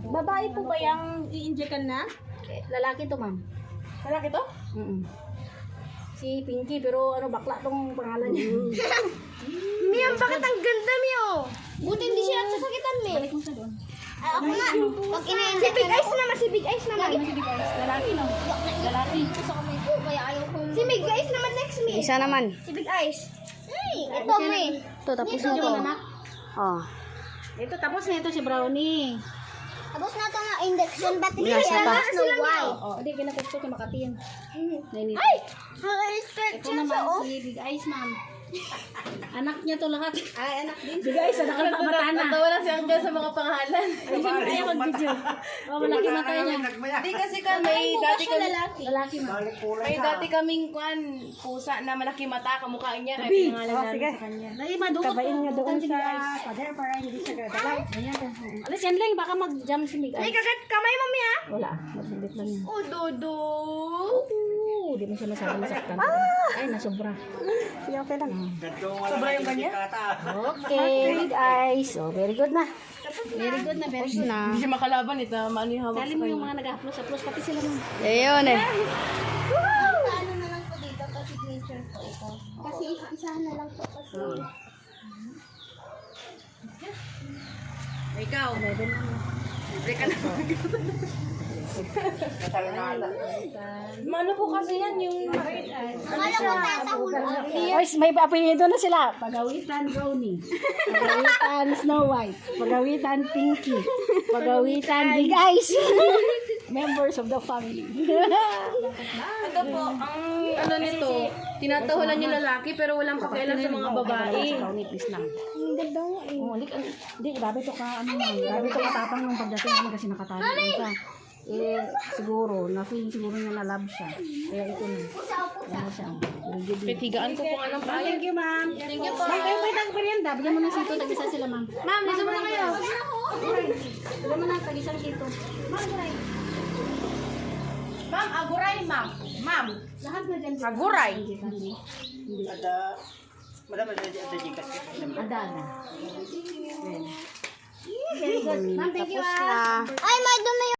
Babae po ba yung i-injectan na? Lalaki to, ma'am. Lalaki to? Si Pinky, pero ano, bakla tong pangalan niya. Miyam, bakit ang ganda, Mio? Buti hindi siya sasakitan, Mi. Balik mo sa doon. Ay, ako nga. Pag si Big Eyes naman, si Big Eyes naman. Lalaki, no? Lalaki. Kaya ayaw ko. Si Big Eyes naman next, Mi. Isa naman. Si Big Eyes. Ito, Mi. Ito, tapos Dito, na to. anak. Oh. Ito, tapos na ito si Brownie. Tapos na ito nga, injection battery. Yes, Kaya ito. nga, Snow White. Oo, hindi, kinakapso kay Makatin. Nainit. Ay! Nakaka-expect Ito siya naman siya, oh. si Big Eyes, ma'am. Anak niya to lahat. Ay, anak din. Big Eyes, anak ng mata na. Natawa na si Angel sa mga pangalan. Ay, siyempre ayaw mag-video. Oh, malaki mata niya. Hindi kasi kami, dati kami, Lalaki, ma'am. may dati kaming pusa na malaki mata, kamukha niya. Kaya Gabi. pinangalan namin sa kanya. Lagi madukot. Tabain niya doon si sa Big Eyes. pader para hindi siya gagalaw. Ayan. Alis yan lang, baka mag-jump si Big Ay, Eyes. kagat kamay, Mami, ha? Wala, magbibit lang yun. Oh, Dodo. Di mo siya masabi masaktan. Ay, nasobra. Sige, okay lang. Sobra yung kanya? Okay, Big Eyes. Oh, very good na. Very good na, very good. Hindi siya makalaban ito. Maano yung hawak Sali sa mo yung kanya. mga nag-upload pati sila mo. Ayun eh. Ano na lang po dito, pa-signature po ito. Kasi isahan na lang po kasi. Ikaw. Libre ka na. Ano po kasi yan yung Akala ko tatahulog. Oy, may apelyido na sila. Pagawitan Brownie. Pagawitan Snow White. Pagawitan Pinky. Pagawitan Big Eyes. Members of the family. ito po, ang ano nito, tinatahulan yung lalaki pero walang pakialam sa mga babae. Brownie, please lang. Ang ganda mo eh. Oh, hindi, grabe to ka, ano lang, grabe to katapang nung pagdating namin kasi nakatali ko siya. Eh, siguro, na-feel siguro niya na love siya. Kaya ito na. Ano siya. Petigaan ko kung anong payo. Thank you, ma'am. Thank you po. Ma'am, kayo pwede ang merienda. Bigyan mo ng sito, tag-isa sila, ma'am. Ma'am, dito mo na kayo. Bigyan mo na, tag-isang sito. Ma'am, aguray, ma'am. Ma'am, Lahat na dyan. aguray. Ada na. Very good. Ma'am, thank you, Tapos ah. na. Ay, may dumi